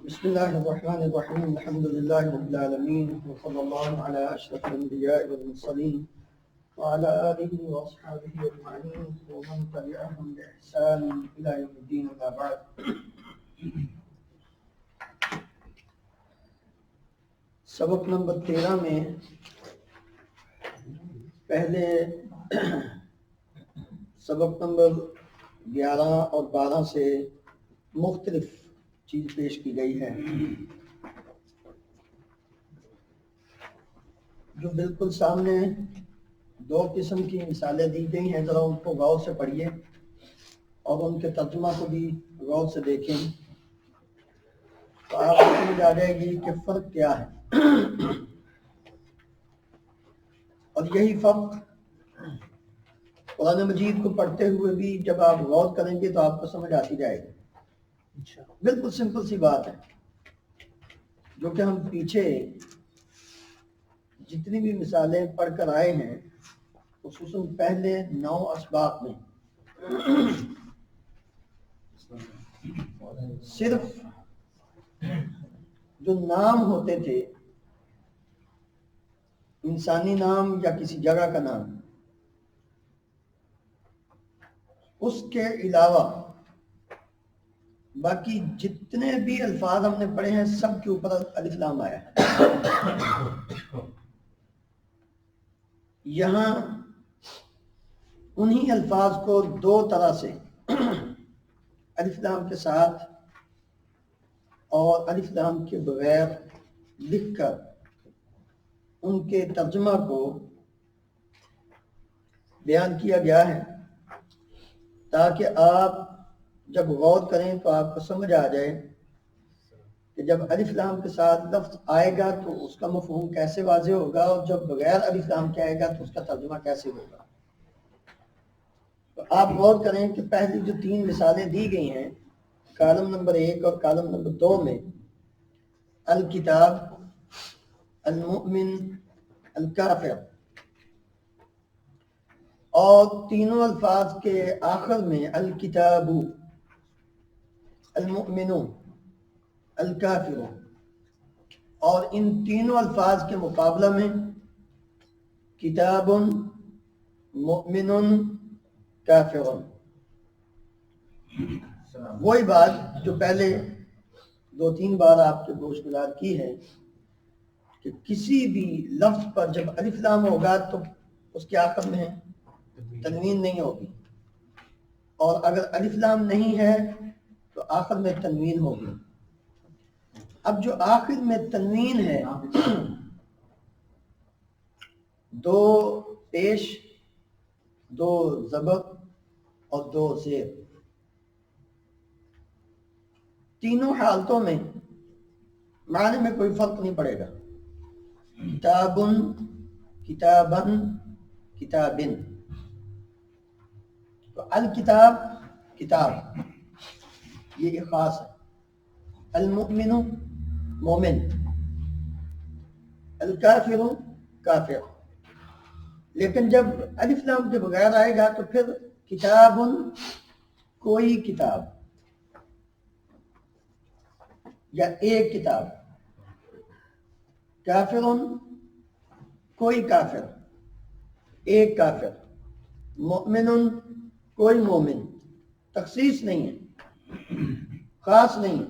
بسم الله الرحمن الرحيم الحمد لله رب العالمين وصلى الله على أشرف الأنبياء والمرسلين وعلى آله وأصحابه أجمعين ومن تبعهم بإحسان إلى يوم الدين أما بعد. سبق نمبر 13 میں پہلے سبق نمبر 11 اور 12 سے مختلف چیز پیش کی گئی ہے جو بالکل سامنے دو قسم کی مثالیں دی گئی ہیں، ذرا ان کو غور سے پڑھیے اور ان کے ترجمہ کو بھی غور سے دیکھیں تو آپ کو سمجھ آ جائے گی کہ فرق کیا ہے. اور یہی فرق قرآن مجید کو پڑھتے ہوئے بھی جب آپ غور کریں گے تو آپ کو سمجھ آتی جائے گی. بالکل سمپل سی بات ہے جو کہ ہم پیچھے جتنی بھی مثالیں پڑھ کر آئے ہیں خصوصاً پہلے 9 اسباق میں صرف جو نام ہوتے تھے، انسانی نام یا کسی جگہ کا نام، اس کے علاوہ باقی جتنے بھی الفاظ ہم نے پڑھے ہیں سب کے اوپر الف لام آیا ہے. یہاں انہی الفاظ کو دو طرح سے الف لام کے ساتھ اور الف لام کے بغیر لکھ کر ان کے ترجمہ کو بیان کیا گیا ہے تاکہ آپ جب غور کریں تو آپ کو سمجھ آ جائے کہ جب الف لام کے ساتھ لفظ آئے گا تو اس کا مفہوم کیسے واضح ہوگا اور جب بغیر الف لام کے آئے گا تو اس کا ترجمہ کیسے ہوگا. تو آپ غور کریں کہ پہلی جو 3 مثالیں دی گئی ہیں کالم نمبر 1 اور کالم نمبر 2 میں الکتاب، المؤمن، الکافر، اور تینوں الفاظ کے آخر میں الکتاب، المؤمن، الکافر، اور ان تینوں الفاظ کے مقابلہ میں کتاب، مؤمن، کافر. وہی بات جو پہلے 2-3 بار آپ کے گوش گزار کی ہے کہ کسی بھی لفظ پر جب الف لام ہوگا تو اس کے آخر میں تنوین نہیں ہوگی، اور اگر الف لام نہیں ہے تو آخر میں تنوین ہوگی. اب جو آخر میں تنوین ہے، 2 پیش، 2 زبر اور 2 زیر، تینوں حالتوں میں معنی میں کوئی فرق نہیں پڑے گا. کتابن، کتابن، کتابن. تو الکتاب کتاب یہ ایک خاص ہے، المؤمن مومن، الکافر کافر. لیکن جب الف لام کے بغیر آئے گا تو پھر کتاب کوئی کتاب یا ایک کتاب، کافر کوئی کافر، ایک کافر، مؤمن کوئی مومن. تخصیص نہیں ہے، خاص نہیں ہے.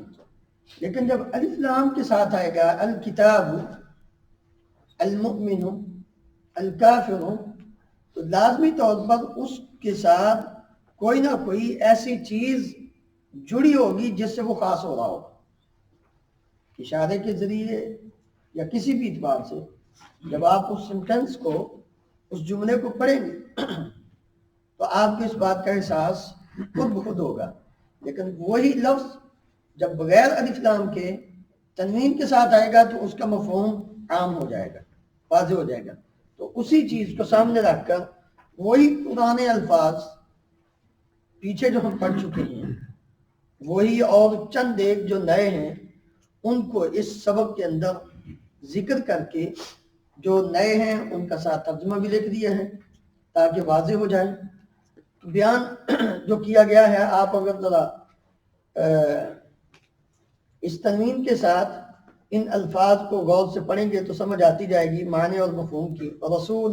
لیکن جب الف لام کے ساتھ آئے گا الکتاب، المؤمن، الکافر، تو لازمی طور پر اس کے ساتھ کوئی نہ کوئی ایسی چیز جڑی ہوگی جس سے وہ خاص ہو رہا ہوگا. اشارے کے ذریعے یا کسی بھی اعتبار سے جب آپ اس سینٹنس کو، اس جملے کو پڑھیں گے تو آپ کو اس بات کا احساس خود بخود ہوگا. لیکن وہی لفظ جب بغیر الف لام کے تنوین کے ساتھ آئے گا تو اس کا مفہوم عام ہو جائے گا، واضح ہو جائے گا. تو اسی چیز کو سامنے رکھ کر وہی پرانے الفاظ پیچھے جو ہم پڑھ چکے ہیں وہی اور چند ایک جو نئے ہیں ان کو اس سبق کے اندر ذکر کر کے جو نئے ہیں ان کا ساتھ ترجمہ بھی لکھ دیا ہے تاکہ واضح ہو جائے. بیان جو کیا گیا ہے آپ اگر ذرا اس تنوین کے ساتھ ان الفاظ کو غور سے پڑھیں گے تو سمجھ آتی جائے گی معنی اور مفہوم کی. رسول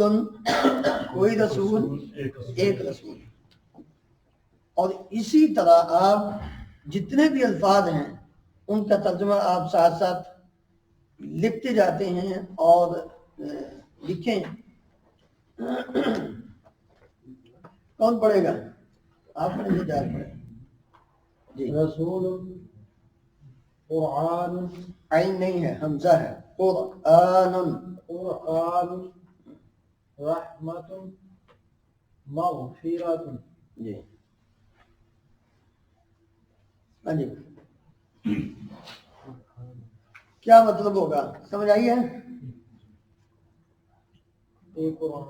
کوئی رسول ایک رسول. اور اسی طرح آپ جتنے بھی الفاظ ہیں ان کا ترجمہ آپ ساتھ ساتھ لکھتے جاتے ہیں اور لکھیں. کون پڑھے گا؟ آپ پڑھیں گے جائز پڑھیں جی. رسول قرآن عین نہیں ہے حمزہ ہے. قرآن قرآن رحمت مغفرت. جی ہاں جی کیا مطلب ہوگا سمجھ آئی ہے؟ ایک قرآن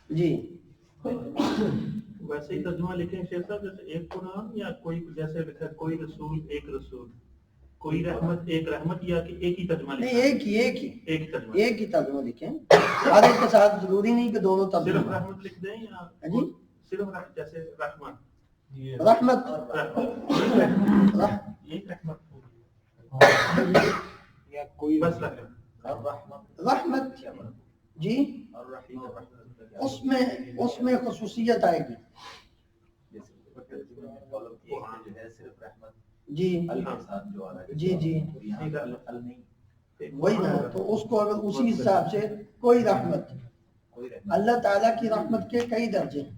جی ویسے ہی ترجمہ لکھیں شیخ صاحب جیسے ایک قرآن یا کوئی جیسے لکھا ہے کوئی رسول ایک رسول کوئی رحمت ایک رحمت یا کہ ایک ہی ترجمہ نہیں لکھیں ایک ہی ترجمہ ایک ہی ترجمہ لکھیں. ہر ایک کے ساتھ ضروری نہیں کہ دونوں صرف ترجمہ. رحمت لکھ دیں یا جی صرف رحمت جیسے رحمت رحمت ایک رحمت یا کوئی بس رحمت رحمت جی اس میں خصوصیت آئے گی. جی جی جی وہی نا. تو اس کو اگر اسی حساب سے کوئی رحمت اللہ تعالیٰ کی رحمت کے کئی درجے ہیں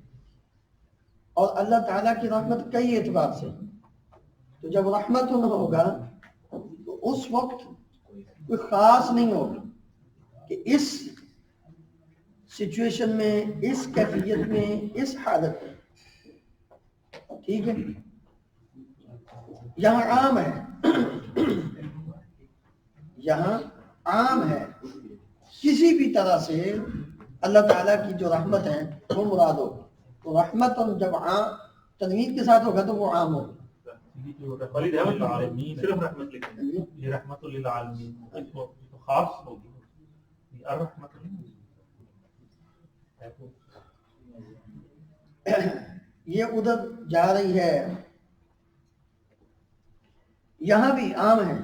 اور اللہ تعالیٰ کی رحمت کئی اعتبار سے. تو جب رحمت نہ ہوگا تو اس وقت کوئی خاص نہیں ہوگی کہ اس سچویشن میں اس کیفیت میں اس حالت میں. ٹھیک ہے یہاں عام ہے یہاں عام ہے کسی بھی طرح سے اللہ تعالیٰ کی جو رحمت ہے وہ مراد ہوگی. تو رحمت جب عام تنوین کے ساتھ ہوگا تو وہ عام ہوگی. صرف رحمت لکھیں یہ رحمت للعالمین تو خاص ہوگی الرحمت یہ ادھر جا رہی ہے. یہاں بھی عام ہے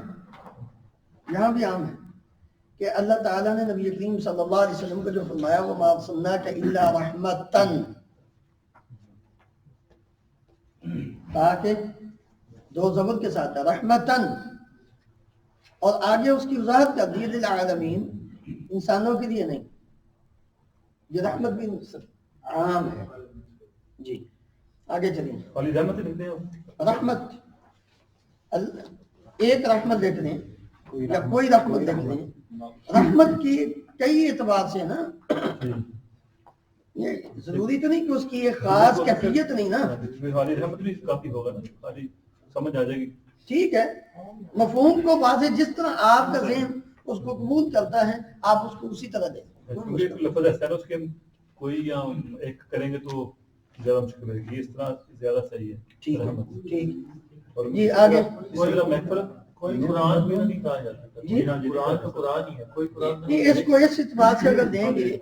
کہ اللہ تعالیٰ نے نبی کریم صلی اللہ علیہ وسلم کو جو فرمایا وہ ما ارسلناک الا رحمتن تاکہ دو زبر کے ساتھ ہے رحمتن اور آگے اس کی وضاحت کر دی للعالمین انسانوں کے لیے نہیں. یہ رحمت بھی عام ہے. جی آگے چلیں. رحمت ایک رحمت دیکھ لیں یا کوئی رحمت دیکھ لیں. رحمت کی کئی اعتبار سے نا یہ ضروری تو نہیں کہ اس کی ایک خاص کیفیت نہیں نا. رحمت بھی کافی ہوگا نا سمجھ آ جائے گی. ٹھیک ہے مفہوم کو واضح جس طرح آپ کا ذہن اس کو قبول کرتا ہے آپ اس کو اسی طرح دیں. لفظ ایسا ہے اس کے کوئی یا ایک کریں گے تو زیادہ مشکل رہے گی. اس طرح زیادہ صحیح ہے. ٹھیک جی آگے. کوئی قرآن بھی نہیں کہا جاتا. جی قرآن تو قرآن ہی ہے. کوئی قرآن نہیں اس کو اس اعتبار سے اگر دیں گے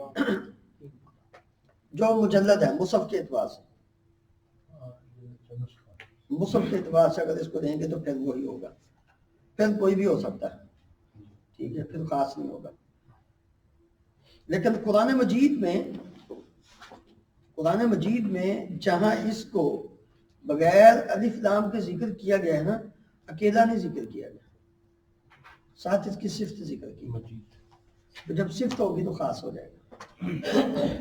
جو مجلد ہے مصحف کے اعتبار سے مصحف کے اعتبار سے اگر اس کو دیں گے تو پھر وہی ہوگا. پھر کوئی بھی ہو سکتا ہے. ٹھیک ہے پھر خاص نہیں ہوگا. لیکن قرآن مجید میں جہاں اس کو بغیر الف لام کے ذکر کیا گیا ہے نا اکیلا نہیں ذکر کیا گیا ساتھ اس کی صفت ذکر کی. تو جب صفت ہوگی تو خاص ہو جائے گا.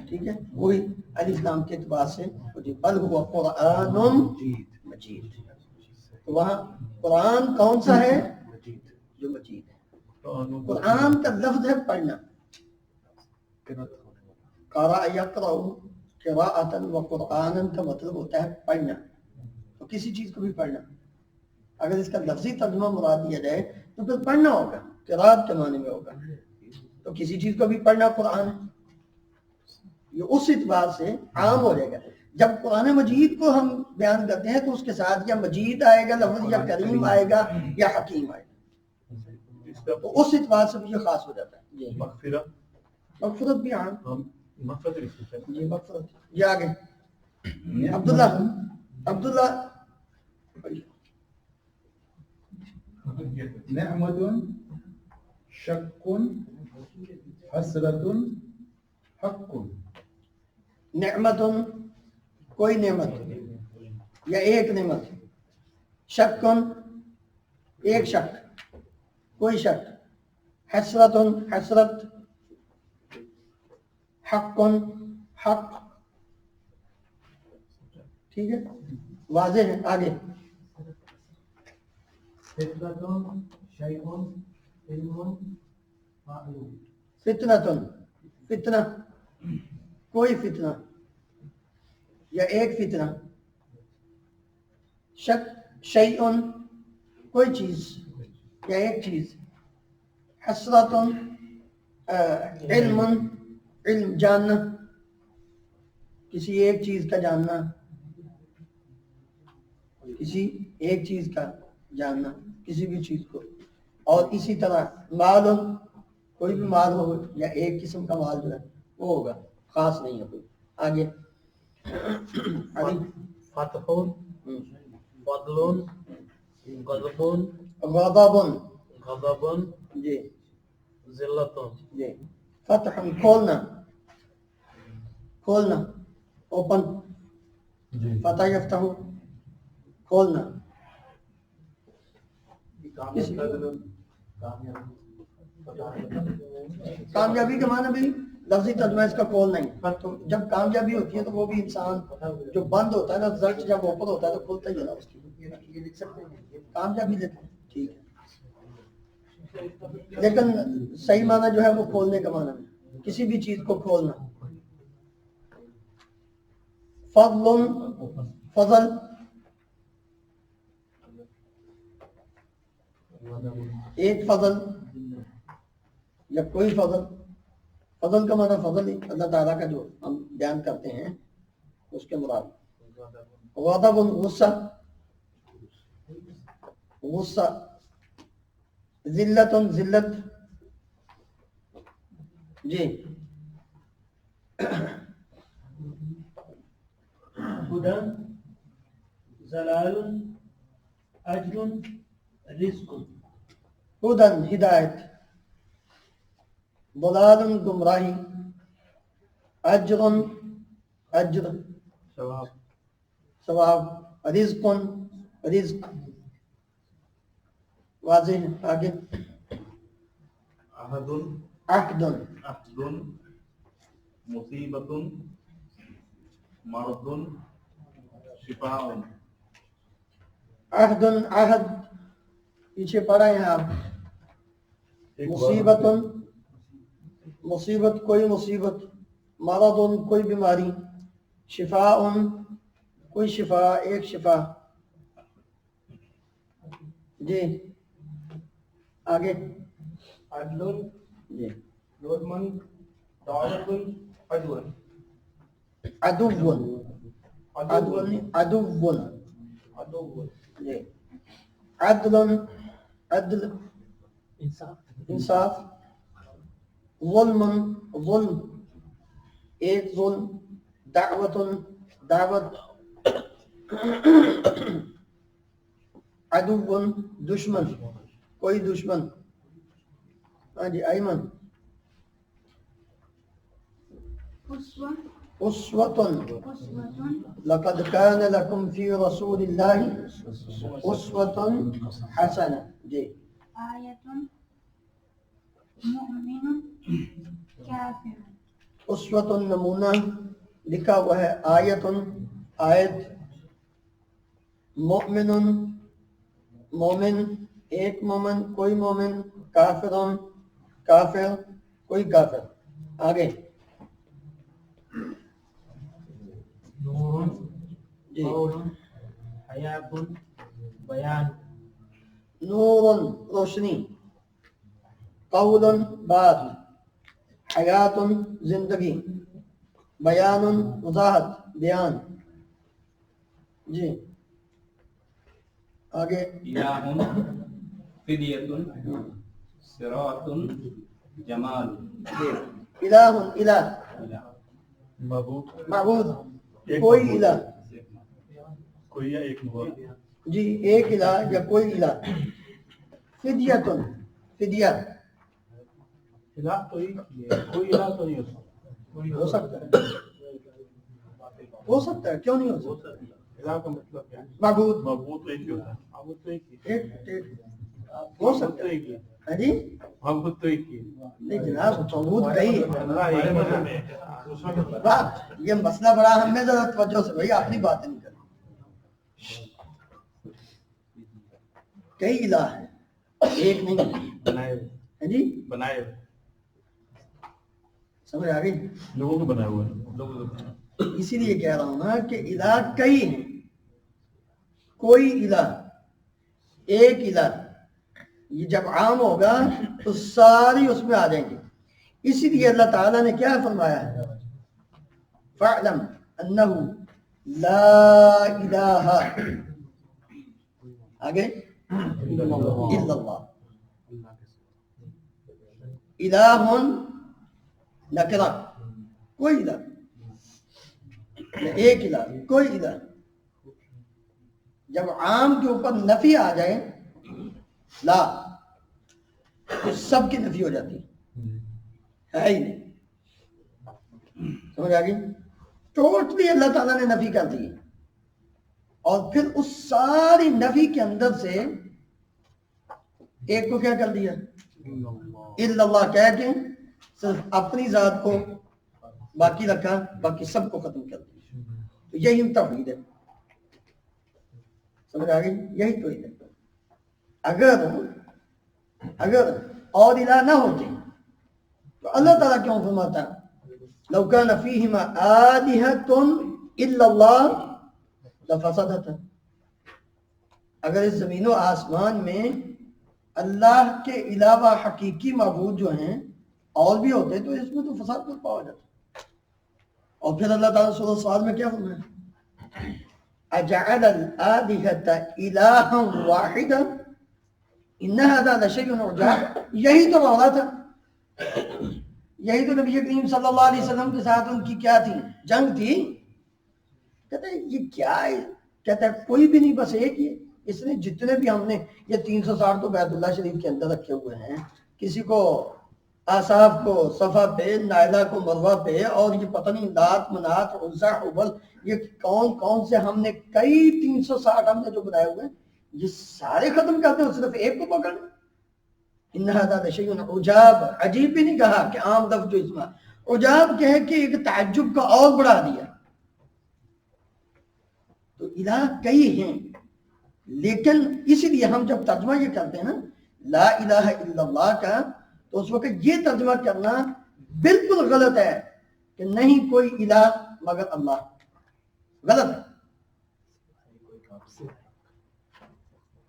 ٹھیک ہے وہی الف لام کے اعتبار سے بل هو قرآن مجید. تو وہاں قرآن کون سا ہے جو مجید ہے. قرآن کا لفظ ہے پڑھنا. قرأ یقرأ قراءۃ و قرآن کا مطلب ہوتا ہے پڑھنا. تو کسی چیز کو بھی پڑھنا اگر اس کا لفظی ترجمہ مراد دیا جائے تو پھر پڑھنا ہوگا قراءت کے معنی میں ہوگا. تو کسی چیز کو بھی پڑھنا قرآن یہ اس اعتبار سے عام ہو جائے گا. جب قرآن مجید کو ہم بیان کرتے ہیں تو اس کے ساتھ یا مجید آئے گا لفظ یا کریم آئے گا یا حکیم آئے گا. تو اس اعتبار سے بھی یہ خاص ہو جاتا ہے. مغفرت بھی عام جی مغفرت. یہ آگے عبداللہ نعمة شك حسرة حق نعمت کوئی نعمت یا ایک نعمت، شک ایک شک، کوئی شک، حسرت حسرت، حق حق. ٹھیک ہے، واضح ہے. آگے فتنة شيء علم معلوم. فتنتن فتنہ، کوئی فتنہ یا ایک فتنہ، شک شیئن کوئی چیز یا ایک چیز، حسرت علم علم جاننا، کسی ایک چیز کا جاننا، کسی ایک چیز کا جاننا، کسی بھی چیز کو. اور اسی طرح مال، کوئی بھی مال ہو یا ایک قسم کا مال جو ہے وہ ہوگا، خاص نہیں ہے کوئی. آگے فتح فضل غضب غضب غضب جی ذلت. جی فتح کھولنا، کھولنا اوپن، فتح یفتح کھولنا. کامیابی کے معنی بھی لفظی ترجمہ اس کا کھولنا ہی. تو جب کامیابی ہوتی ہے تو وہ بھی انسان جو بند ہوتا ہے نا، رزلٹ جب اوپن ہوتا ہے تو کھولتا ہی ہے نا اس کی. یہ لکھ سکتے ہیں کامیابی لیتے ہیں، ٹھیک ہے. لیکن صحیح معنی جو ہے وہ کھولنے کا معنی ہے، کسی بھی چیز کو کھولنا. فضل فضل ایک فضل یا کوئی فضل. فضل کا معنی فضل ہی اللہ تعالیٰ کا جو ہم بیان کرتے ہیں اس کے مراد. غضب غصہ غصہ، ذلت ذلت جی هدى زلال اجر رزق. ہدن ہدایت، ضلال گمراہی، اجر اجر ثواب، رزق رزق. واضح ہے. آگے عہد عہد عہد مصیبت مرض شفاء. عہد عہد پیچھے پڑھا ہے آپ. مصیبت مصیبت کوئی مصیبت، مرض کوئی بیماری، شفاء کوئی شفا ایک شفا. جی آگے عدل جی ظلم دعوة عدو. عدو عدو عدو عدو جی عدل عدل انصاف، ظلم ظلم ایک ظلم، دعوت دعوت، عدو دشمن کوئی دشمن. ہاں جی ایمن اسوة لقد كان لكم في رسول الله اسوة حسنة. جی آية مؤمن كافر. اسوة نمونہ لکھا ہوا ہے، آیت آیت، مؤمن مومن ایک مومن کوئی مومن، کافر کافر کوئی کافر. آگے نور جی قول حياة بیان. نور روشنی، قول بات، حیات زندگی، بیان وضاحت بیان. جی آگے الہ فدیۃ صراط جمال. الہ الہ معبود معبود ایک کوئی معبود. الہ، کوئی یا ایک معبود. جی ایک الہ یا کوئی الہ. فدیتن فدیہ الہ تو ایک ہی ہے، کوئی الہ تو نہیں ہو سکتا، کوئی ہو سکتا ہے، ہو سکتا ہے، کیوں نہیں ہو ہو سکتا؟ سکتا ہے۔ الہ کا مطلب کیا ہے؟ معبود معبود تو ایک ہی ہوتا ہے، معبود تو ایک ہی ہے، ایک ہو معبود سکتا تو ہے۔ ایک ہی ہے، ہاں جی معبود تو ایک ہی ہے۔ نہیں جناب، معبود کئی ہے۔ اللہ ایک ہی ہے۔ بات یہ مسئلہ بڑا اہم ہے، ذرا توجہ سے بھائی اپنی بات نہیں کریں۔ کئی الہ ہیں، ایک نہیں ہے۔ بنائے ہوئے، ہاں جی بنائے ہوئے، سمجھ آ گئی؟ لوگوں کو بنائے ہوئے ہیں، لوگوں کو بنائے ہوئے۔ اسی لیے کہہ رہا ہوں نا کہ الہ کئی ہیں، کوئی الہ ایک الہ، یہ جب عام ہوگا تو ساری اس میں آ جائیں گے۔ اسی لیے اللہ تعالیٰ نے کیا فرمایا ہے؟ فَاعْلَمْ أَنَّهُ لَا إِلَٰهَ آگے إِلَّا اللَّهُ الہ نکرہ، کوئی الہ، ایک الہ، کوئی الہ۔ جب عام کے اوپر نفی آ جائے لا تو سب کی نفی ہو جاتی ہے ہی نہیں۔ سمجھ آ گئی؟ ٹوٹلی اللہ تعالیٰ نے نفی کر دی، اور پھر اس ساری نفی کے اندر سے ایک کو کیا کر دیا؟ الا اللہ کہہ کے صرف اپنی ذات کو باقی رکھا، باقی سب کو ختم کر دیا۔ تو یہی توحید ہے، سمجھ آ گئی؟ یہی توحید ہے۔ اگر اور الہ نہ ہوتے تو اللہ تعالیٰ کیوں فرماتا لو کان فیہما آلہۃ الا اللہ لفسدتا؟ اگر اس زمین و آسمان میں اللہ کے علاوہ حقیقی معبود جو ہیں اور بھی ہوتے تو اس میں تو فساد برپا ہو جاتا۔ اور پھر اللہ تعالیٰ سورۃ الصاد میں کیا فرمایا؟ اجعل الآلہۃ الہا واحدا ان ھذا لشیء عجاب۔ یہی تو معاملہ تھا، یہی تو نبی کریم صلی اللہ علیہ وسلم کے ساتھ ان کی کیا تھی؟ جنگ تھی۔ کہتے ہیں یہ کیا ہے؟ کہتا ہے کوئی بھی نہیں، بس ایک ہی ہے۔ اس نے جتنے بھی ہم نے یہ 360 تو بیت اللہ شریف کے اندر رکھے ہوئے ہیں، کسی کو آصاف کو صفا پہ، نائلہ کو مروہ پہ، اور یہ پتہ نہیں لات منات عزا حبل، یہ کون کون سے ہم نے کئی 360 ہم نے جو بنائے ہوئے ہیں، یہ سارے ختم کرتے ہیں، صرف ایک کو پکڑ لیں۔ ان ھذا لشیء عجاب، عجیب بھی نہیں کہا کہ عام لفظ جو اس میں عجاب کہے کہ ایک تعجب کا اور بڑھا دیا۔ تو الہ کئی ہیں، لیکن اسی لیے ہم جب ترجمہ یہ کرتے ہیں نا لا الہ الا اللہ کا، تو اس وقت یہ ترجمہ کرنا بالکل غلط ہے کہ نہیں کوئی الہ مگر اللہ، غلط ہے۔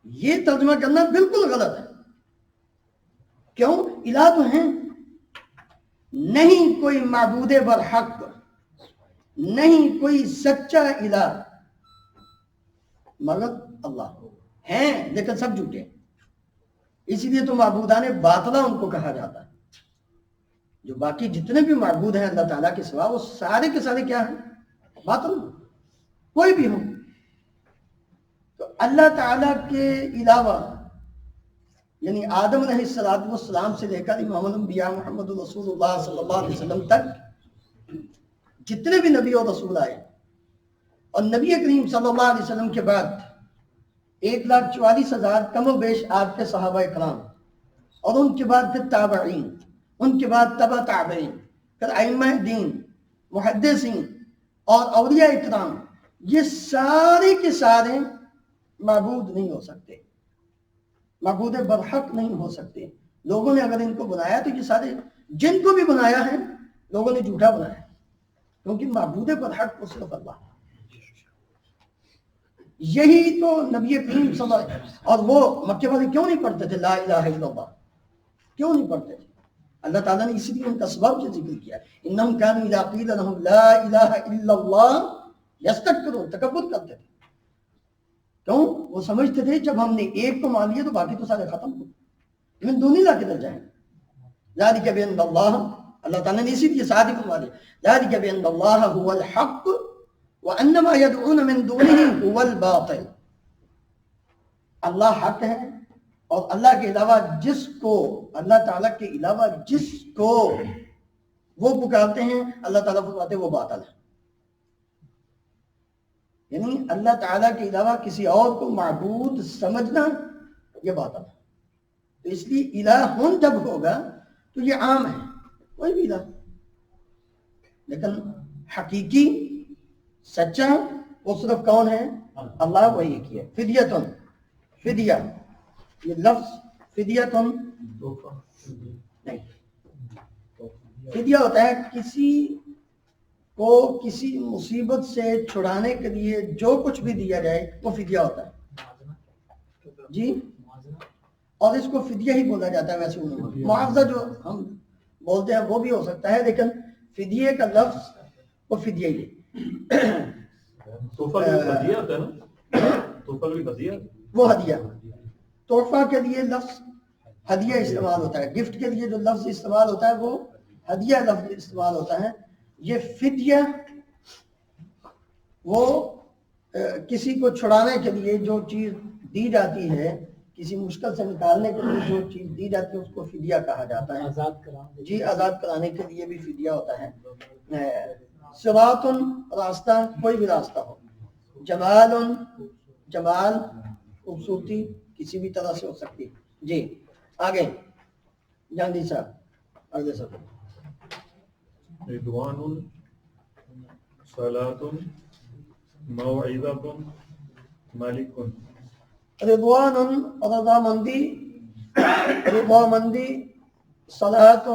یہ ترجمہ کرنا بالکل غلط ہے۔ کیوں؟ الہ تو ہیں، نہیں کوئی معبود برحق، نہیں کوئی سچا الہ مگر اللہ، ہیں لیکن سب جھوٹے۔ اسی لیے تو معبودان باطلہ ان کو کہا جاتا ہے۔ جو باقی جتنے بھی معبود ہیں اللہ تعالیٰ کے سوا، وہ سارے کے سارے کیا ہیں؟ باطل، کوئی بھی ہوں۔ تو اللہ تعالیٰ کے علاوہ یعنی آدم علیہ السلام سے لے کر امام الانبیاء محمد رسول اللہ صلی اللہ علیہ وسلم تک جتنے بھی نبی اور رسول آئے، اور نبی کریم صلی اللہ علیہ وسلم کے بعد 1,44,000 کم و بیش آپ کے صحابہ اکرام، اور ان کے بعد پھر تابعین، ان کے بعد تبع تابعین، پھر ائمہ دین، محدثین اور اولیاء اکرام، یہ سارے کے سارے معبود نہیں ہو سکتے، معبود برحق نہیں ہو سکتے۔ لوگوں نے اگر ان کو بنایا تو یہ سارے جن کو بھی بنایا ہے لوگوں نے جھوٹا بنایا ہے، کیونکہ معبود برحق کو صرف اللہ ہے۔ یہی تو نبی کریم صلی اللہ علیہ وسلم، اور وہ مکے والے کیوں نہیں پڑھتے تھے لا الہ الا اللہ؟ کیوں نہیں پڑھتے تھے؟ اللہ تعالیٰ نے اسی لیے ان کا سبب سے ذکر کیا، انہم کانوا اذا قیل لهم لا الہ الا اللہ یستکبرون، تکبر کرتے تھے۔ کیوں؟ وہ سمجھتے تھے جب ہم نے ایک کو مان لیا تو باقی تو سارے ختم ہو، من دون اللہ کدھر جائیں؟ ذالک بان اللہ، اللہ تعالیٰ نے اسی لیے ساتھ ہی فرما دیا ذالک بان اللہ هو الحق وان ما يدعون من دونه هو الباطل۔ اللہ حق ہے اور اللہ کے علاوہ جس کو، اللہ تعالیٰ کے علاوہ جس کو وہ پکارتے ہیں اللہ تعالیٰ فرماتے ہیں وہ باطل ہے. یعنی اللہ تعالیٰ کے علاوہ کسی اور کو معبود سمجھنا یہ باطل ہے. تو اس لیے الہ جب ہوگا تو یہ عام ہے، کوئی بھی الہ، لیکن حقیقی سچا وہ صرف کون ہے؟ اللہ، وہی ایک ہی ہے. فدیتن، فدیہ، یہ لفظ فدیتن نہیں، فدیہ ہوتا ہے کسی کو کسی مصیبت سے چھڑانے کے لیے جو کچھ بھی دیا جائے وہ فدیہ ہوتا ہے جی. اور اس کو فدیہ ہی بولا جاتا ہے ویسے عموماً. معاوضہ جو ہم بولتے ہیں وہ بھی ہو سکتا ہے، لیکن فدیے کا لفظ وہ فدیہ ہی ہے. تحفہ بھی ہدیہ ہوتا ہے نا، تحفہ بھی ہدیہ. وہ ہدیہ، تحفہ کے لیے لفظ ہدیہ استعمال ہوتا ہے، گفٹ کے لیے جو لفظ استعمال ہوتا ہے وہ ہدیہ لفظ استعمال ہوتا ہے. یہ فدیہ وہ کسی کو چھڑانے کے لیے جو چیز دی جاتی ہے، کسی مشکل سے نکالنے کے لیے جو چیز دی جاتی ہے اس کو فدیہ کہا جاتا ہے. آزاد کرانے جی، آزاد کرانے کے لیے بھی فدیہ ہوتا ہے. صراط، راستہ، کوئی بھی راستہ ہو. جمال، جمال خوبصورتی کسی بھی طرح سے ہو سکتی. جی آگے جاندی صاحب آگے سب. رضوان، صلاۃ، موعظۃ، ملک. رضوان، رضامندی، رضامندی، صلاۃ،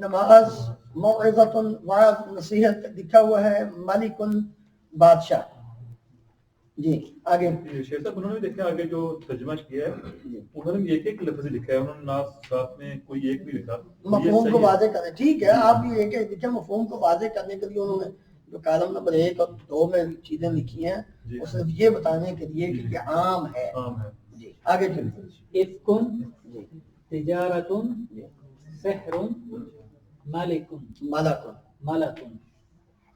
نماز، موعظۃ، وعظ نصیحت لکھا ہوا ہے. ملک، بادشاہ. جی آگے. شیخ صاحب انہوں نے دیکھا آگے جو ترجمہ کیا ہے انہوں نے ایک ایک لفظ لکھا ہے، انہوں نے نہ ساتھ میں کوئی ایک بھی لکھا. مفہوم کو واضح کریں، ٹھیک ہے آپ بھی ایک ایک لکھیں. مفہوم کو واضح کرنے کے لیے انہوں نے جو کالم نمبر 1 اور 2 میں چیزیں لکھی ہیں وہ صرف یہ بتانے کے لیے کہ یہ عام ہے. عام ہے. جی آگے چلیں. افکن، جی تجارتن، سحرن، ملکن، ملکن، ملکن.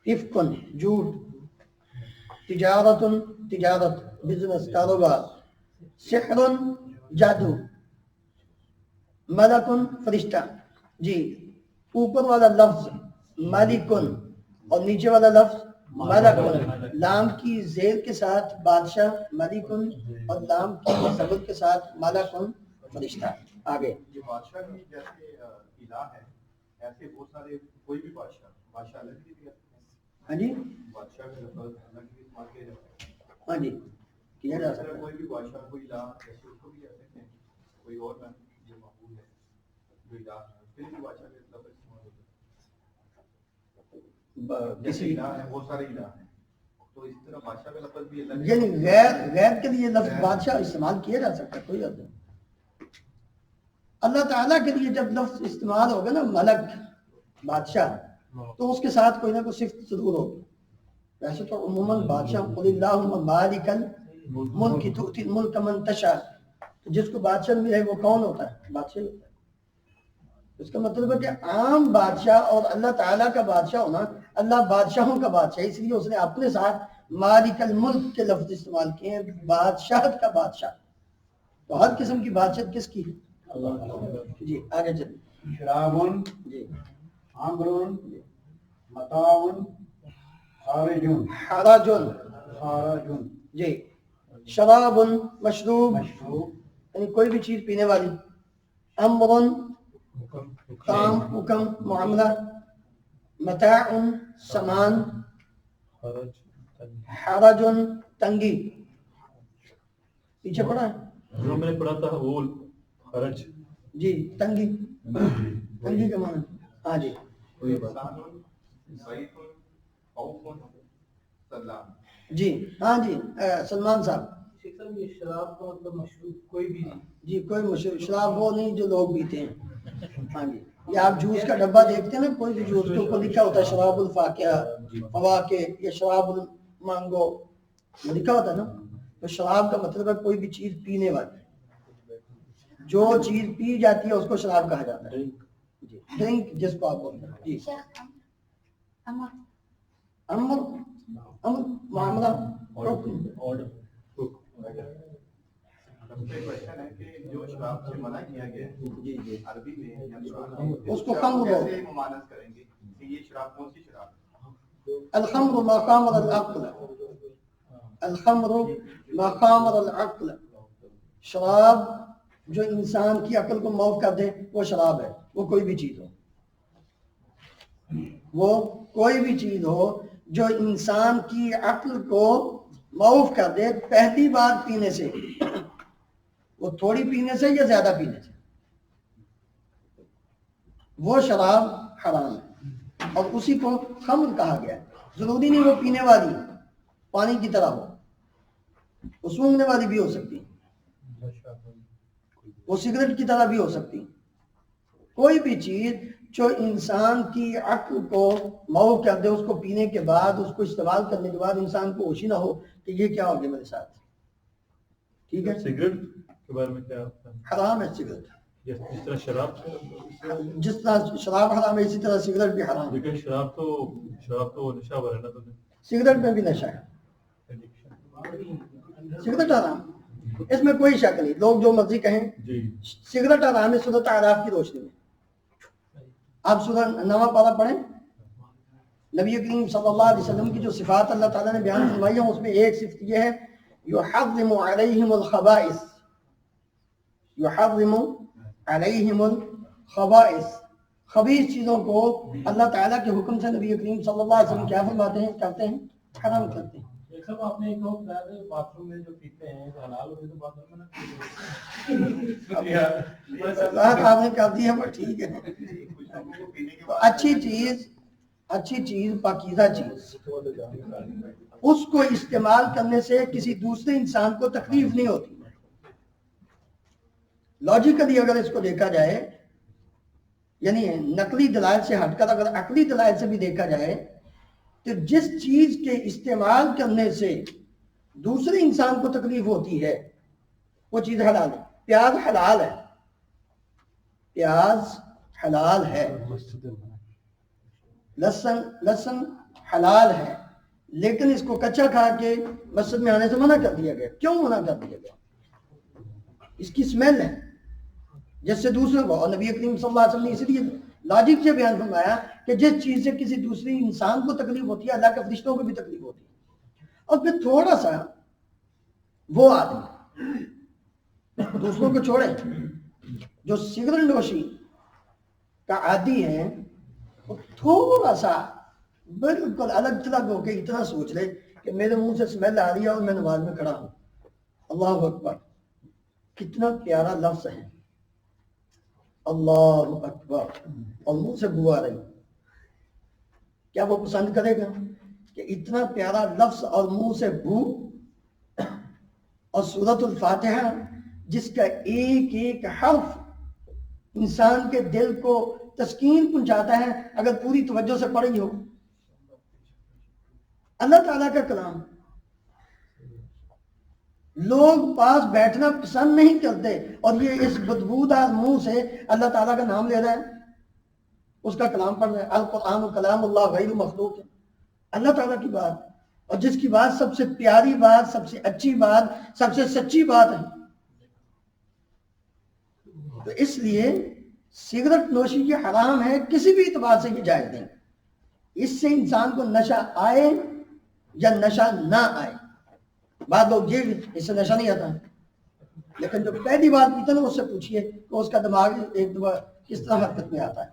افکن جھوٹ، تجارتن تجارت بزنس کاروبار، سحرن جادو، ملکن فرشتہ. جی اوپر والا لفظ ملکن اور نیچے والا لفظ ملکن، لام کی زیر کے ساتھ بادشاہ ملکن اور لام کی زبر کے ساتھ ملکن فرشتہ. آگے. جو بادشاہ بھی جیسے الہ ہے ایسے بہت سارے کوئی بھی بادشاہ الگ ہی دیا. ہاں جی، بادشاہ کا لفظ الگ ہی استعمال کیا جاتا ہے. ہاں جی کیا جا سکتا ہے. کوئی بھی بادشاہ کوئی الہ جیسے اس کو بھی کہہ سکتے ہیں کوئی اور میں جو معبود ہے جو الہ ہے پھر بھی بادشاہ کا لفظ استعمال ہوتا ہے. جیسے کسی الہ ہے بہت سارے الہ ہیں تو اسی طرح بادشاہ کا لفظ بھی الگ یعنی غیر کے لیے لفظ بادشاہ استعمال کیا جا سکتا ہے، کوئی حد نہیں. اللہ تعالیٰ کے لیے جب لفظ استعمال ہوگا نا ملک بادشاہ تو اس کے ساتھ کوئی نہ کوئی صفت ضرور ہوگی. ویسے تو عموماً بادشاہ قل اللہم مالک الملک تؤتی الملک من تشاء، تو جس کو بادشاہ ملے وہ کون ہوتا ہے؟ بادشاہ ہوتا ہے. اس کا مطلب ہے کہ عام بادشاہ اور اللہ تعالیٰ کا بادشاہ ہونا، اللہ بادشاہوں کا بادشاہ، اس لیے اس نے اپنے ساتھ مالک الملک کے لفظ استعمال کیے ہیں، بادشاہت کا بادشاہ. تو ہر قسم کی بادشاہت کس کی ہے؟ اللہ. جی آگے چلیں. شرابن، جی عمرن، متاعن، خارجن، حراجن. خارجن، جی شراب مشروب مشروب، یعنی کوئی بھی چیز پینے والی. امر کام حکم معاملہ. متاع سامان. حرج تنگی. پیچھے پڑا ہے جو میں نے پڑھا تھا وہ خرچ. جی تنگی، تنگی کا معنی. ہاں جی کوئی بات سلام. جی ہاں جی سلمان صاحب. شیخ صاحب یہ شراب کا مطلب مشروب کوئی بھی نہیں. جی کوئی مشہور شراب وہ نہیں جو لوگ پیتے ہیں. ہاں جی یہ آپ جوس کا ڈبہ دیکھتے ہیں نا، کوئی بھی جوس کے اوپر لکھا ہوتا ہے شراب الفاقہ فواکہ یا شراب المانگو لکھا ہوتا ہے نا. تو شراب کا مطلب ہے کوئی بھی چیز پینے والی، جو چیز پی جاتی ہے اس کو شراب کہا جاتا ہے. جی ڈرنک جس کو آپ بولتے ہیں. جی شیخ امر، امر، امر معاملہ حکم. کوئی کوشچن ہے کہ جو شراب سے منع کیا گیا ہے جی جی عربی میں یا قرآن میں، اس کو خمر بولتے کیسے ہیں۔ ممانعت کریں گے کہ یہ شراب کون سی شراب ہے؟ الخمر ما خامر العقل، الخمر ما خامر العقل، شراب جو انسان کی عقل کو معاف کر دے وہ شراب ہے، وہ کوئی بھی چیز ہو، وہ کوئی بھی چیز ہو جو انسان کی عقل کو معاف کر دے پہلی بار پینے سے، وہ تھوڑی پینے سے یا زیادہ پینے سے، وہ شراب حرام ہے، اور اسی کو خمر کہا گیا ہے۔ ضروری نہیں وہ پینے والی پانی کی طرح ہو، وہ سونگنے والی بھی ہو سکتی، وہ سگریٹ کی طرح بھی ہو سکتی، کوئی بھی چیز جو انسان کی عقل کو معاف کر دے، اس کو پینے کے بعد، اس کو استعمال کرنے کے بعد انسان کو ہوش ہی نہ ہو کہ یہ کیا ہو گیا میرے ساتھ، ٹھیک ہے؟ سگریٹ کے بارے میں کیا حرام ہے سگریٹ، جس طرح شراب، جس طرح شراب حرام ہے اسی طرح سگریٹ بھی حرام ہے۔ لیکن شراب تو نشہ بھر ہے نا، تو سگریٹ میں بھی نشہ ہے، سگریٹ حرام، اس میں کوئی شک نہیں، لوگ جو مرضی کہیں، جی سگریٹ حرام ہے سورۃ اعراف کی روشنی میں۔ آپ سورہ 9 پارہ پڑھیں، نبی کریم صلی اللہ علیہ وسلم کی جو صفات اللہ تعالیٰ نے بیان فرمائی ہیں، اس میں ایک صفت یہ ہے یحرم علیہم الخبائث، یحرم علیہم الخبائث، خبیث چیزوں کو اللہ تعالیٰ کے حکم سے نبی کریم صلی اللہ علیہ وسلم کیا فرماتے ہیں، کرتے ہیں، حرام کرتے ہیں۔ ایک سب آپ نے ایک اور بتایا تھا باتھ روم میں جو پیتے ہیں جو حلال ہوتے تو باتھ روم میں نہ بات آپ نے کر دی ہے وہ ٹھیک ہے، کچھ لوگوں کو پینے کے بعد اچھی چیز پاکیزہ چیز، اس کو استعمال کرنے سے کسی دوسرے انسان کو تکلیف نہیں ہوتی۔ لاجیکلی اگر اس کو دیکھا جائے، یعنی نقلی دلائل سے ہٹ کر اگر عقلی دلائل سے بھی دیکھا جائے، تو جس چیز کے استعمال کرنے سے دوسرے انسان کو تکلیف ہوتی ہے وہ چیز حلال ہے۔ پیاز حلال ہے، پیاز حلال ہے، لہسن حلال ہے، لیکن اس کو کچا کھا کے مسجد میں آنے سے منع کر دیا گیا۔ کیوں منع کر دیا گیا؟ اس کی اسمیل ہے جس سے دوسرے کو، اور نبی کریم صلی اللہ علیہ وسلم نے اسی لیے لاجک سے بیان فرمایا کہ جس چیز سے کسی دوسری انسان کو تکلیف ہوتی ہے اللہ کے فرشتوں کو بھی تکلیف ہوتی ہے۔ اور پھر تھوڑا سا وہ آدمی دوسروں کو چھوڑے جو سگریٹ نوشی کا عادی ہے، وہ تھوڑا سا بالکل الگ تھلگ ہو کے اتنا سوچ لے کہ میرے منہ سے اسمیل آ رہی ہے اور میں نماز میں کھڑا ہوں، اللہ اکبر، کتنا پیارا لفظ ہے اللہ اکبر، اور منہ سے بو آ رہی، کیا وہ پسند کرے گا کہ اتنا پیارا لفظ اور منہ سے بو؟ اور سورۃ الفاتحہ جس کا ایک ایک حرف انسان کے دل کو تسکین پہنچاتا ہے اگر پوری توجہ سے پڑھی ہو، اللہ تعالیٰ کا کلام، لوگ پاس بیٹھنا پسند نہیں کرتے، اور یہ اس بدبودار منہ سے اللہ تعالیٰ کا نام لے رہا ہے، اس کا کلام پڑھ رہا ہے۔ القرآن کلام اللہ غیر مخلوق ہے، اللہ تعالیٰ کی بات، اور جس کی بات سب سے پیاری بات، سب سے اچھی بات، سب سے سچی بات ہے۔ تو اس لیے سگریٹ نوشی یہ حرام ہے، کسی بھی اعتبار سے یہ جائز نہیں، اس سے انسان کو نشہ آئے یا نشہ نہ آئے۔ بعض لوگ یہ اس سے نشہ نہیں آتا، لیکن جو پہلی بار پیتا نا اس سے پوچھئے کہ اس کا دماغ ایک دفعہ کس طرح حرکت میں آتا ہے۔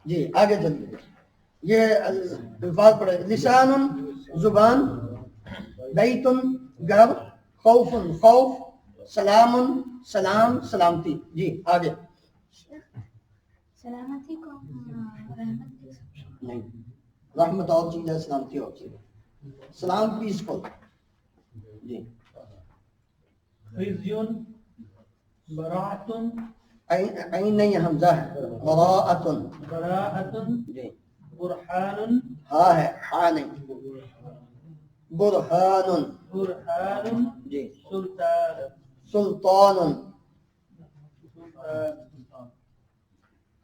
جی آگے چلیے، یہ الفاظ پڑھے، لسان زبان، بیت گھر، خوف خوف، سلام سلام سلامتی۔ جی آگے، سلامتی کو رحمت نہیں، رحمت اور چیز ہے، سلامتی اور چیز ہے، سلام پیسفل۔ جی خزیون، براعتن، عین نہیں حمزہ ہے، براءتن، براعتن، جی برحان، ہاں ہے، ہاں نہیں، برہان، برحان، جی سلطان، سلطان،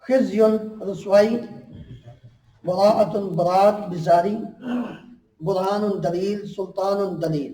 خزی رسوائی، براءت برات بزاری، برہان دلیل، سلطان دلیل۔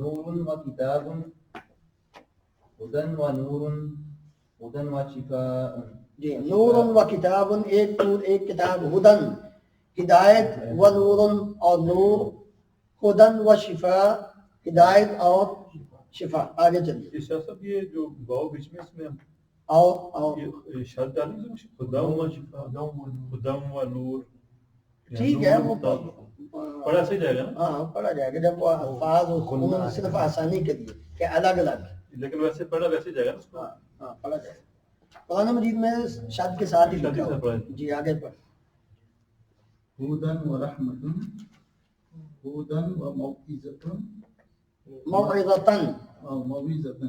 نور وكتاب هدى ونور هدى وشفاء. جی نور و کتاب، ایک نور ایک کتاب، ہدن ہدایت، و نور اور نور، ہدن و شفا ہدایت اور شفا. آگے چلیے. یہ شاہ صاحب یہ جو واو بیچ میں اس میں اور یہ شرط ڈالیں گے خدا و شفا خدا و نور. ٹھیک ہے وہ پڑھا صحیح جائے گا نا. ہاں پڑھا جائے گا جب وہ الفاظ انہوں نے صرف آسانی کے لیے کہ الگ الگ. لیکن ویسے پڑھا ویسے جائے گا نا اس کو. ہاں ہاں پڑھا جائے گا. قرآن مجید میں شاد کے ساتھ ہی شاد کے لکھا ساتھ ہوا. پڑھا ہے. جی آگے پڑھ. هدى ورحمة هدى وموعظة موعظتاً. أو موعظة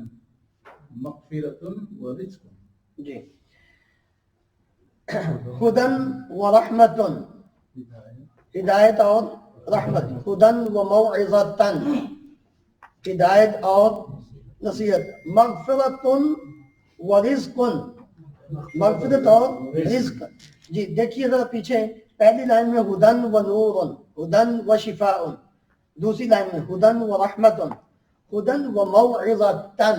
مغفرة ورزق. جی ہدن و رحمتن، ہدایت اور رحمت. ہدن و موعظتاً، ہدایت اور نصیحت. مغفرتن و رزق، مغفرت اور رزق. جی دیکھیے ذرا پیچھے پہلی لائن میں ہدن و نور، ہدن و شفاء. دوسری لائن میں ہدن و رحمت، ہدن و موعظتاً.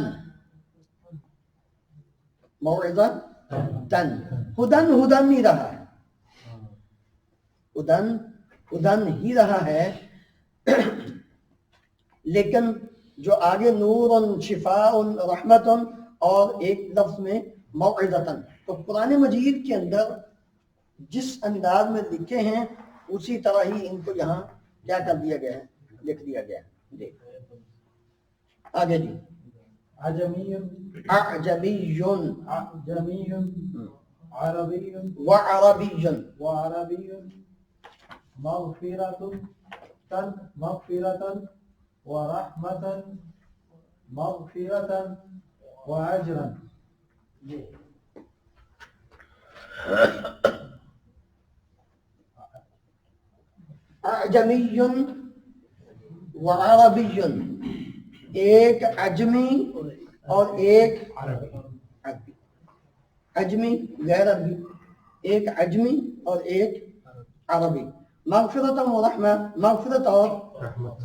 موعظتاً، ہدن ہدن ہی رہا ہے، ہدن ہدن ہی رہا ہے، لیکن جو آگے نور شفاء رحمت اور ایک لفظ میں موعظتاً. تو قرآن مجید کے اندر جس انداز میں لکھے ہیں اسی طرح ہی ان کو یہاں کیا کر دیا گیا ہے، لکھ دیا گیا ہے. جی آگے جی. عجمی اعجمی عجمی عربی وعربی. وعربی مغفرة ورحمة مغفرة وأجرا. اعجمی وعربی، ایک عجمی اور ایک عربی. عجمی غیر عربی، ایک عجمی اور ایک عربی. مغفرت و رحمت، مغفرت اور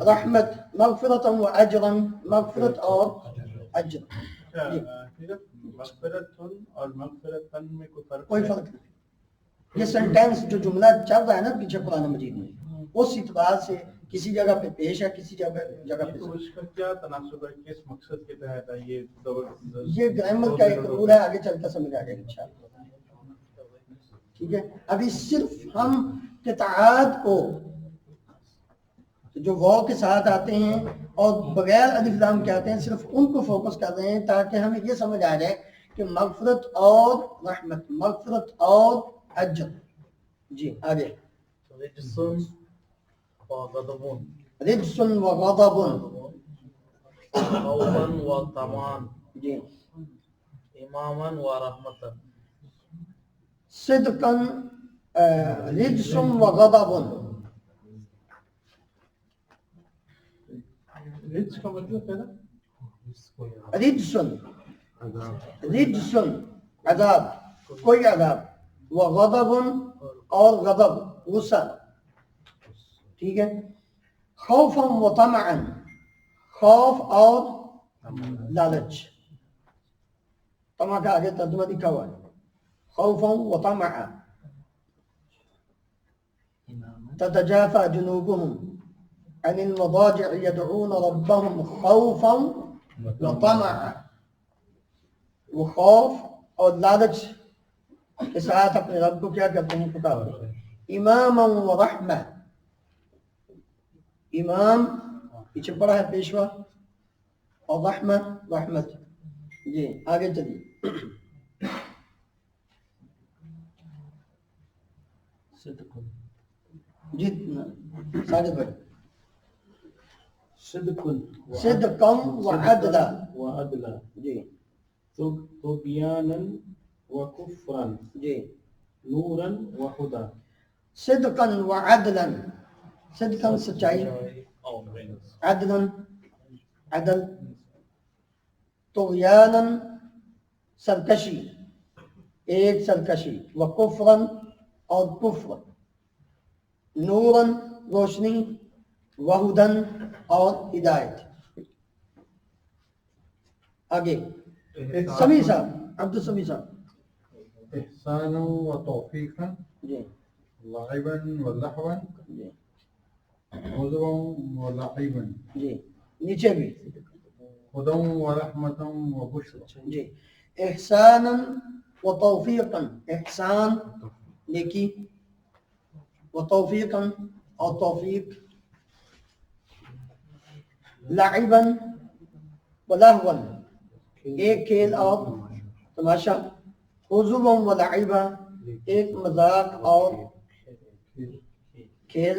رحمت. مغفرت و اجرا، مغفرت اور اجر. جی مغفرتن اور مغفرتن میں کوئی فرق نہیں. یہ سینٹینس جو جملہ چل رہا ہے نا پیچھے قرآن مجید میں، اس اعتبار سے کسی جگہ پہ پیش ہے، کسی جگہ پہ. تو اس کا کیا تناسب ہے، کس مقصد کے تحت ہے یہ یہ گرامر کا ایک رول ہے، آگے چل کر سمجھ آ جائے گا انشاءاللہ. ٹھیک ہے. ابھی صرف ہم قطعات کو جو واو کے ساتھ آتے ہیں اور بغیر الف لام کے آتے ہیں صرف ان کو فوکس کر رہے ہیں تاکہ ہمیں یہ سمجھ آ جائے کہ مغفرت اور رحمت، مغفرت اور اجر. جی آگے. رجس و غضب، خوفا وطمعا، جی اماما ورحمة. صدقا، رجس و غضب. رجس کا مطلب ہے نا رجس، رجس عذاب، کوئی عذاب. وغضب اور غضب غصہ. ٹھیک ہے. خوفا و طمعا، خوف اور لالچ. طمع کا آگے ترجمہ لکھا ہوا ہے. خوفا و طمعا. تتجافى جنوبهم عن المضاجع يدعون ربهم خوفا وطمعا. وہ خوف اور لالچ کے ساتھ اپنے رب کو کیا کرتے ہیں، پکارتے ہیں. اماما و رحمہ، امام پیچھے پڑا ہے پیشوا، اور رحمہ رحمت. جی آگے چلیے. جتنا ساجد بھائی. صدقا وعدلا. وعدلا جی طغيانا وكفرا جی. نورا وهدى. صدقا وعدلا، صدقا سچائی، عدلا عدل، طغیانا سرکشی، ایک سرکشی، وکفرا اور کفر، نورا روشنی، وہدن اور ہدایت. آگے سمیع صاحب، عبد السمیع صاحب. إحسانا وتوفيقا جی لعبا ولهوا جی عذرا ولعبا جی نیچے بھی هدى ورحمة وبشرى. جی احسانا و توفیقا، احسان نیکی، و توفیقا اور توفیق، لعبا و لہوا ایک کھیل اور تماشا، عذوا و لعبا ایک مذاق اور کھیل،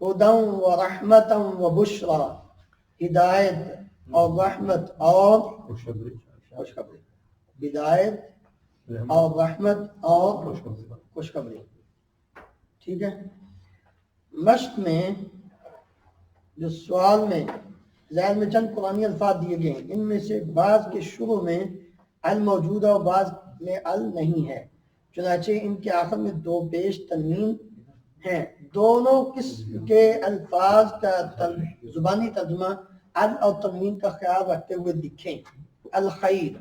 ہدى و رحمتا و بشرا ہدایت اور رحمت اور خوشخبری، ہدایت اور رحمت اور خوشخبری. ٹھیک ہے. مشق میں جو سوال میں ذہن میں چند قرآنی الفاظ دیے گئے ہیں، ان میں سے بعض کے شروع میں ال موجود ہے اور بعض میں ال نہیں ہے، چنانچہ ان کے آخر میں دو پیش تنوین ہیں. دونوں قسم کے الفاظ کا زبانی ترجمہ ال اور تنوین کا خیال رکھتے ہوئے لکھیں. الخیر،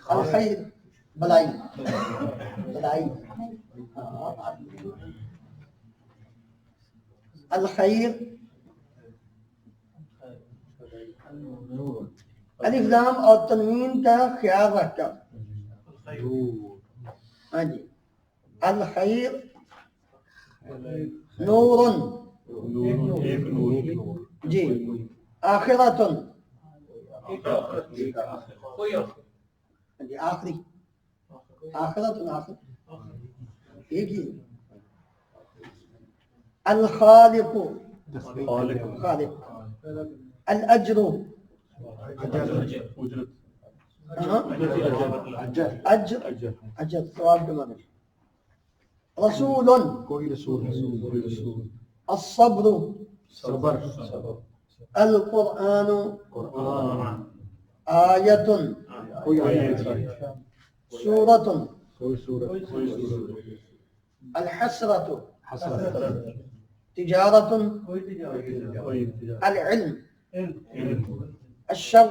الخیر بلائی، بلائی. الخیر، الف لام اور تنوین کا خیال رکھ کر. ہاں جی. الخیر نور، جی. آخرتن، جی آخری، آخرتن آخر ایک ہی. الخالق، خالق. الاجر، اجر، اجر ثواب کے معنی. رسول، الصبر، القرآن، آیت، سورة، الحسرة، تجارة، العلم، الشر،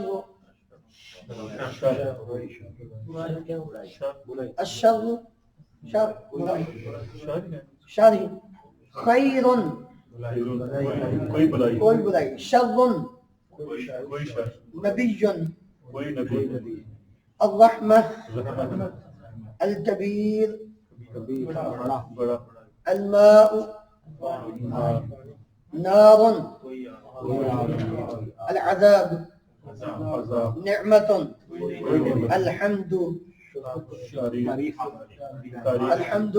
الشر، شر، شر، خیر، کوئی بلائی، شر، نبی، الرحمة، الكبير، الماء، نار، العذاب، نعمة، الحمد، الحمد،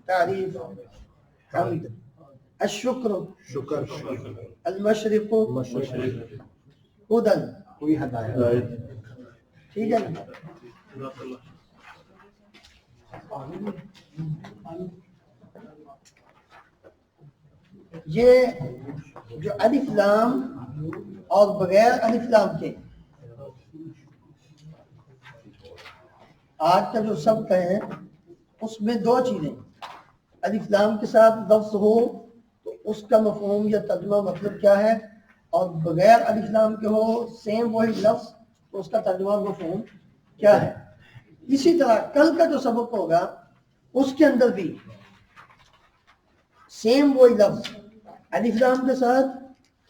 تعريف، حمد، الشكر، المشرق، هدى، ٹھیک ہے. یہ جو الف لام اور بغیر الف لام کے آج کا جو سبق ہے اس میں دو چیزیں. الف لام کے ساتھ لفظ ہو تو اس کا مفہوم یا ترجمہ مطلب کیا ہے، اور بغیر الف لام کے ہو سیم وہی لفظ تو اس کا ترجمہ مفہوم کیا ہے. اسی طرح کل کا جو سبق ہوگا اس کے اندر بھی سیم وہی لفظ الف لام کے ساتھ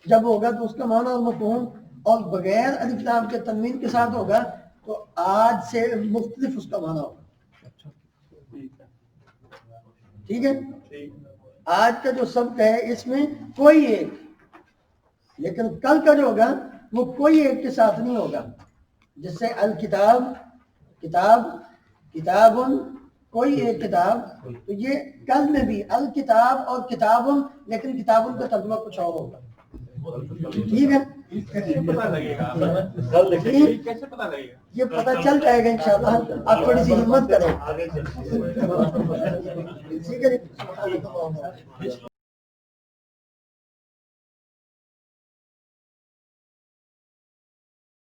جب ہوگا تو اس کا معنی اور مفہوم، اور بغیر الف لام کے تنوین کے ساتھ ہوگا تو آج سے مختلف اس کا معنی ہوگا. ٹھیک ہے. آج کا جو سبق ہے اس میں کوئی ایک، لیکن کل کا جو ہوگا وہ کوئی ایک کے ساتھ نہیں ہوگا. جس سے الکتاب، کتاب، کتابن، کوئی ایک کتاب، تو یہ کل میں بھی الکتاب اور کتابن، لیکن کتابن کا ترجمہ کچھ اور ہوگا. ٹھیک ہے. کیسے پتا لگے گا؟ کیسے پتا لگے گا؟ یہ پتہ چل جائے گا انشاءاللہ. آپ تھوڑی سی ہمت کریں. ٹھیک ہے.